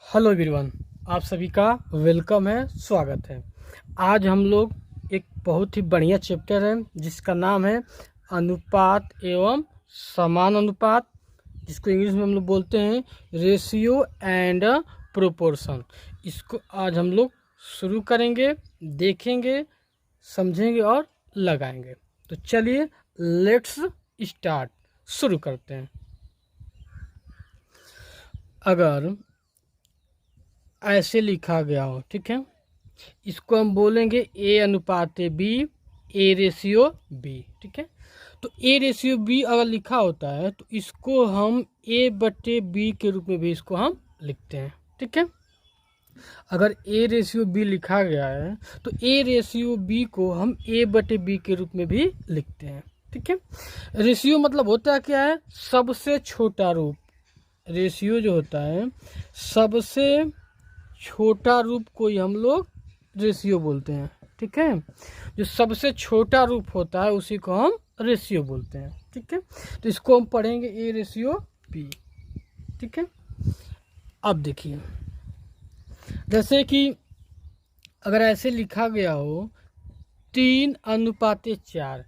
Hello everyone, आप सभी का वेलकम है, स्वागत है। आज हम लोग एक बहुत ही बढ़िया चैप्टर है जिसका नाम है अनुपात एवं समान अनुपात, जिसको इंग्लिश में हम लोग बोलते हैं रेशियो एंड प्रोपोर्शन। इसको आज हम लोग शुरू करेंगे, देखेंगे, समझेंगे और लगाएंगे। तो चलिए लेट्स स्टार्ट, शुरू करते हैं। अगर ऐसे लिखा गया हो, ठीक है, इसको हम बोलेंगे ए अनुपात बी, ए रेशियो बी, ठीक है। तो ए रेशियो बी अगर लिखा होता है तो इसको हम ए बटे बी के रूप में भी इसको हम लिखते हैं, ठीक है। अगर ए रेशियो बी लिखा गया है तो ए रेशियो बी को हम ए बटे बी के रूप में भी लिखते हैं, ठीक है। रेशियो मतलब होता क्या है? सबसे छोटा रूप। रेशियो जो होता है सबसे छोटा रूप को ही हम लोग रेशियो बोलते हैं, ठीक है। जो सबसे छोटा रूप होता है उसी को हम रेशियो बोलते हैं, ठीक है। तो इसको हम पढ़ेंगे ए रेशियो बी, ठीक है। अब देखिए, जैसे कि अगर ऐसे लिखा गया हो 3:4,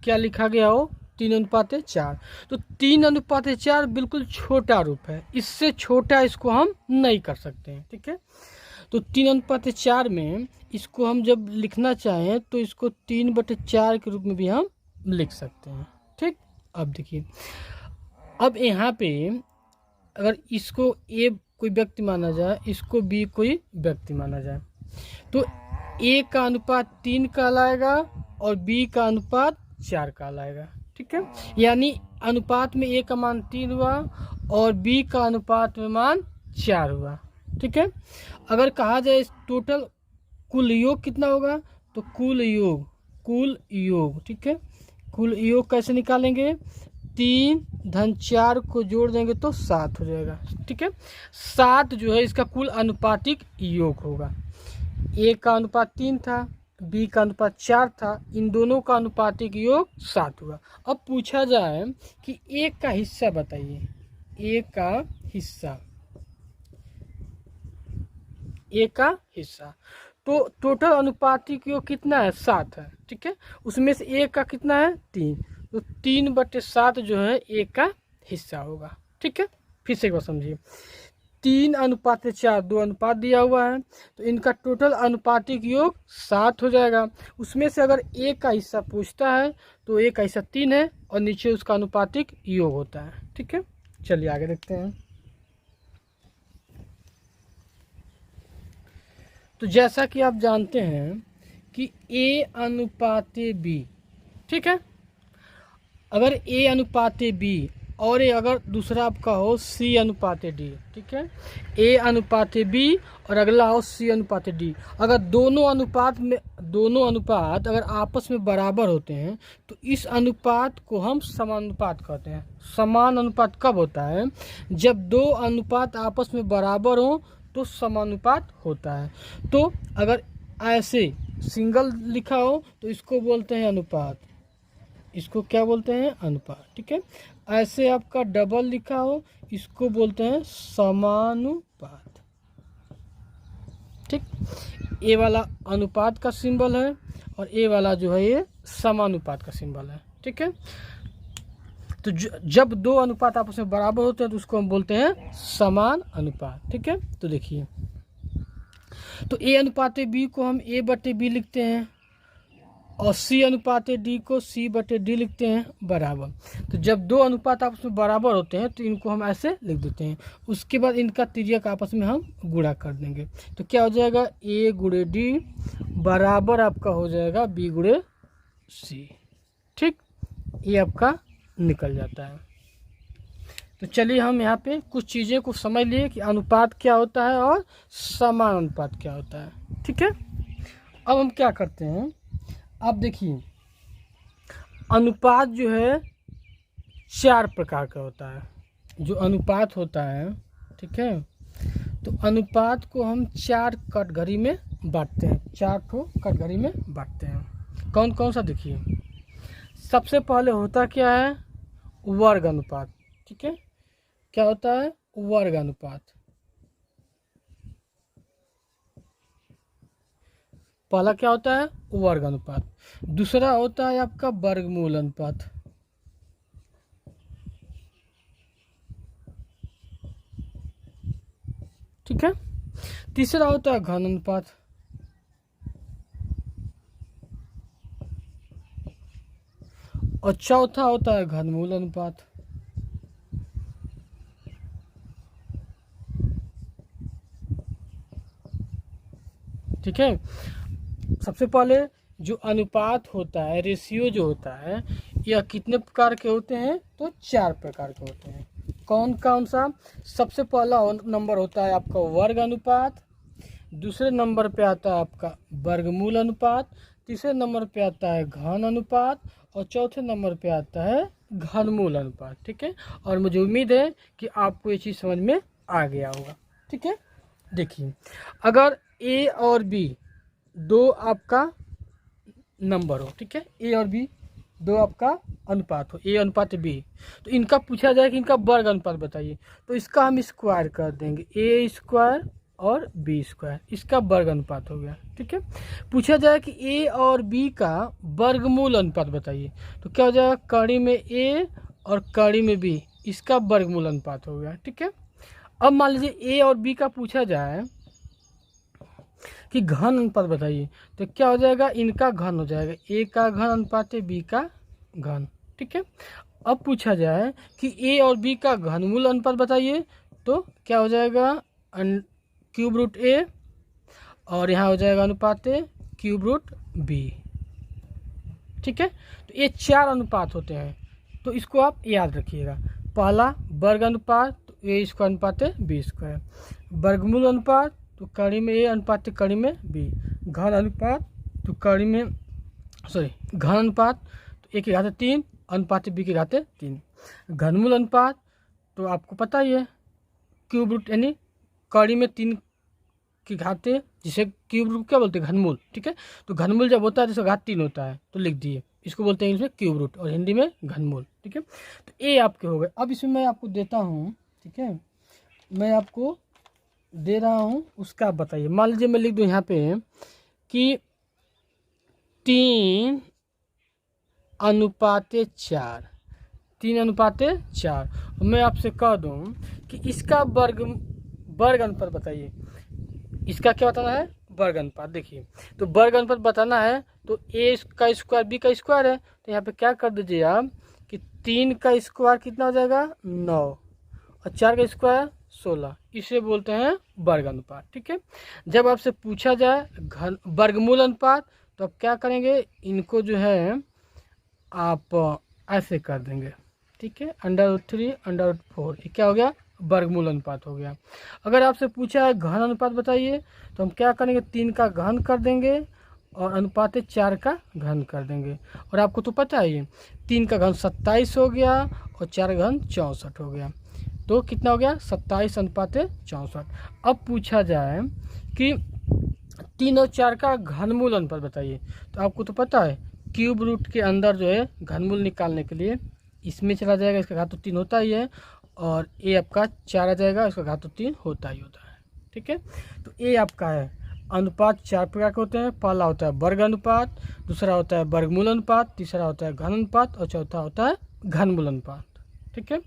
क्या लिखा गया हो 3:4, तो 3:4 बिल्कुल छोटा रूप है, इससे छोटा इसको हम नहीं कर सकते हैं, ठीक है। तो 3:4 में इसको हम जब लिखना चाहें तो इसको 3/4 के रूप में भी हम लिख सकते हैं, ठीक। अब देखिए, अब यहाँ पे अगर इसको ए कोई व्यक्ति माना जाए, इसको बी कोई व्यक्ति माना जाए, तो ए का अनुपात 3 कहलाएगा और बी का अनुपात 4 कहलाएगा, ठीक है। यानी अनुपात में ए का मान 3 हुआ और बी का अनुपात में मान 4 हुआ, ठीक है। अगर कहा जाए टोटल कुल योग कितना होगा, तो कुल योग, ठीक है। कुल योग कैसे निकालेंगे? 3 धन 4 को जोड़ देंगे तो 7 हो जाएगा, ठीक है। 7 जो है इसका कुल अनुपातिक योग होगा। ए का अनुपात 3 था, बी का अनुपात 4 था, इन दोनों का अनुपातिक योग 7 हुआ। अब पूछा जाए कि ए का हिस्सा बताइए, ए का हिस्सा, तो टोटल अनुपातिक योग कितना है? 7 है, ठीक है। उसमें से ए का कितना है? 3, तो 3/7 जो है ए का हिस्सा होगा, ठीक है। फिर से एक बार समझिए, 3:4 दो अनुपात दिया हुआ है, तो इनका टोटल अनुपातिक योग 7 हो जाएगा। उसमें से अगर ए का हिस्सा पूछता है तो ए का हिस्सा 3 है और नीचे उसका अनुपातिक योग होता है, ठीक है। चलिए आगे देखते हैं। तो जैसा कि आप जानते हैं कि ए अनुपात बी, ठीक है। अगर ए अनुपात बी और ये अगर दूसरा आपका हो सी अनुपात डी, ठीक है। ए अनुपात बी और अगला हो सी अनुपात डी। अगर दोनों अनुपात अगर आपस में बराबर होते हैं तो इस अनुपात को हम समानुपात कहते हैं। समान अनुपात कब होता है? जब दो अनुपात आपस में बराबर हो तो समानुपात होता है। तो अगर ऐसे सिंगल लिखा हो तो इसको बोलते हैं अनुपात, इसको क्या बोलते हैं? अनुपात, ठीक है। ऐसे आपका डबल लिखा हो इसको बोलते हैं समानुपात, ठीक। ए वाला अनुपात का सिंबल है और ए वाला जो है ये समानुपात का सिंबल है, ठीक है। तो जब दो अनुपात आपस में बराबर होते हैं तो उसको हम बोलते हैं समान अनुपात, ठीक है। तो देखिए, तो ए अनुपात बी को हम ए बटे बी लिखते हैं और सी अनुपात डी को सी बटे डी लिखते हैं बराबर। तो जब दो अनुपात आपस में बराबर होते हैं तो इनको हम ऐसे लिख देते हैं। उसके बाद इनका तिर्यक आपस में हम गुणा कर देंगे तो क्या हो जाएगा? ए गुणे डी बराबर आपका हो जाएगा बी गुणे सी, ठीक। ये आपका निकल जाता है। तो चलिए हम यहाँ पे कुछ चीज़ें को समझ लिए कि अनुपात क्या होता है और समान अनुपात क्या होता है, ठीक है। अब हम क्या करते हैं, आप देखिए, अनुपात जो है 4 प्रकार का होता है। जो अनुपात होता है, ठीक है, तो अनुपात को हम 4 कटघरी में बांटते हैं, 4 ठो कटघरी में बांटते हैं। कौन कौन सा? देखिए, सबसे पहले होता क्या है? वर्ग अनुपात, ठीक है। क्या होता है? वर्ग अनुपात। पहला क्या होता है वर्ग अनुपात, दूसरा होता है आपका वर्गमूल अनुपात, ठीक है, तीसरा होता है घन अनुपात, और चौथा होता है घनमूल अनुपात। ठीक है, सबसे पहले जो अनुपात होता है, रेशियो जो होता है, यह कितने प्रकार के होते हैं, तो 4 प्रकार के होते हैं। कौन कौन सा? सबसे पहला नंबर होता है आपका वर्ग अनुपात, दूसरे नंबर पे आता है आपका वर्गमूल अनुपात, तीसरे नंबर पे आता है घन अनुपात, और चौथे नंबर पे आता है घनमूल अनुपात। ठीक है, और मुझे उम्मीद है कि आपको ये चीज़ समझ में आ गया होगा। ठीक है, देखिए अगर ए और बी दो आपका नंबर हो, ठीक है, ए और बी दो आपका अनुपात हो, ए अनुपात बी, तो इनका पूछा जाए कि इनका वर्ग अनुपात बताइए, तो इसका हम स्क्वायर कर देंगे, ए स्क्वायर और बी स्क्वायर, इसका वर्ग अनुपात हो गया। ठीक है, पूछा जाए कि ए और बी का वर्गमूल अनुपात बताइए, तो क्या हो जाएगा, कड़ी में ए और कड़ी में बी, इसका वर्गमूल अनुपात हो गया। ठीक है, अब मान लीजिए ए और बी का पूछा जाए कि घन अनुपात बताइए, तो क्या हो जाएगा, इनका घन हो जाएगा, ए का घन अनुपात है बी का घन। ठीक है, अब पूछा जाए कि ए और बी का घनमूल अनुपात बताइए, तो क्या हो जाएगा, क्यूब रूट ए, और यहाँ हो जाएगा अनुपात क्यूब रूट बी। ठीक है, तो ये 4 अनुपात होते हैं, तो इसको आप याद रखिएगा। पहला वर्ग अनुपात, तो ए स्क्वायर अनुपात बी स्क्वायर, वर्गमूल अनुपात, तो कड़ी में ए अनुपात कड़ी में बी, घन अनुपात, तो कड़ी में घन अनुपात, तो ए की घात 3 अनुपात बी की घात 3, घनमूल अनुपात, तो आपको पता ही है क्यूब रूट यानी कड़ी में 3 की घात, जिसे क्यूब रूट क्या बोलते हैं, घनमूल। ठीक है, तो घनमूल जब होता है जिसका घात 3 होता है, तो लिख दिए, इसको बोलते हैं इंग्लिश में क्यूब रूट और हिंदी में घनमूल। ठीक है, तो ए आपके हो गए। अब इसमें मैं आपको देता हूँ, ठीक है, मैं आपको दे रहा हूँ, उसका आप बताइए। मान लीजिए मैं लिख दूँ यहाँ पे कि 3 अनुपात 4, 3 अनुपात 4, मैं आपसे कह दूँ कि इसका वर्ग अनुपात बताइए, इसका क्या बताना है, वर्ग अनुपात। देखिए, तो वर्ग अनुपात बताना है, तो ए का स्क्वायर बी का स्क्वायर है, तो यहाँ पे क्या कर दीजिए आप कि 3 का स्क्वायर कितना हो जाएगा, 9, और 4 का स्क्वायर 16, इसे बोलते हैं वर्ग अनुपात। ठीक है, जब आपसे पूछा जाए घन वर्गमूल अनुपात, तो आप क्या करेंगे, इनको जो है आप ऐसे कर देंगे। ठीक है, √3 √4, ये क्या हो गया, वर्गमूल अनुपात हो गया। अगर आपसे पूछा है घन अनुपात बताइए, तो हम क्या करेंगे, 3 का घन कर देंगे और अनुपात 4 का घन कर देंगे। और आपको तो पता है 3 का घन 27 हो गया और 4 का घन 64 हो गया, तो कितना हो गया, 27 अनुपात 64। अब पूछा जाए कि 3 और 4 का घनमूल अनुपात बताइए, तो आपको तो पता है क्यूब रूट के अंदर जो है घनमूल निकालने के लिए इसमें चला जाएगा, इसका घात तो 3 होता ही है, और ए आपका 4 आ जाएगा, इसका घात तो 3 होता ही होता है। ठीक है, तो ए आपका है अनुपात 4 प्रकार के होते हैं। पहला होता है वर्ग अनुपात, दूसरा होता है वर्गमूल अनुपात, तीसरा होता है घन अनुपात, और चौथा होता है घनमूल अनुपात। ठीक है,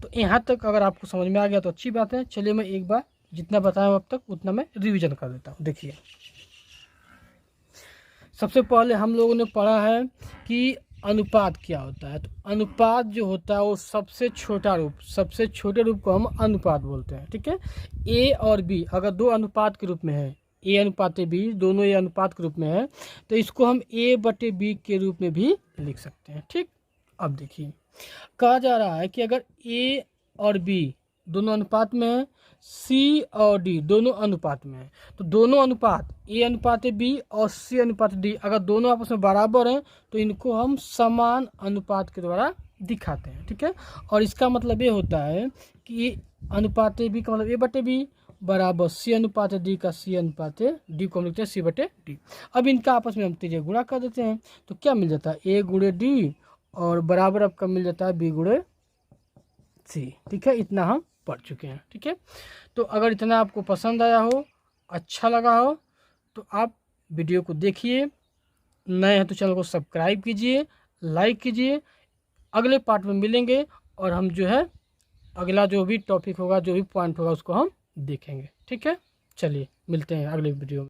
तो यहाँ तक अगर आपको समझ में आ गया तो अच्छी बात है। चलिए मैं एक बार जितना बताया अब तक उतना मैं रिवीजन कर देता हूँ। देखिए, सबसे पहले हम लोगों ने पढ़ा है कि अनुपात क्या होता है। तो अनुपात जो होता है वो सबसे छोटा रूप, सबसे छोटे रूप को हम अनुपात बोलते हैं। ठीक है, ए और बी अगर दो अनुपात के रूप में है, ए अनुपात बी, दोनों ए अनुपात के रूप में है, तो इसको हम ए बटे बी के रूप में भी लिख सकते हैं। ठीक, अब देखिए कहा जा रहा है कि अगर ए और बी दोनों अनुपात में है, सी और डी दोनों अनुपात में है, तो दोनों अनुपात ए अनुपात बी और सी अनुपात डी अगर दोनों आपस में बराबर हैं, तो इनको हम समान अनुपात के द्वारा दिखाते हैं। ठीक है, और इसका मतलब ये होता है कि अनुपात बी का मतलब ए बटे बी बराबर सी अनुपात डी का सी अनुपात डी को हम लिखते हैं सी बटे डी। अब इनका आपस में हम तीजे गुणा कर देते हैं, तो क्या मिल जाता है, ए गुणे डी और बराबर आपका मिल जाता है बी गुणे सी। ठीक है, इतना हम पढ़ चुके हैं। ठीक है, तो अगर इतना आपको पसंद आया हो, अच्छा लगा हो, तो आप वीडियो को देखिए, नए हैं तो चैनल को सब्सक्राइब कीजिए, लाइक कीजिए। अगले पार्ट में मिलेंगे और हम जो है अगला जो भी टॉपिक होगा, जो भी पॉइंट होगा उसको हम देखेंगे। ठीक है, चलिए मिलते हैं अगले वीडियो में।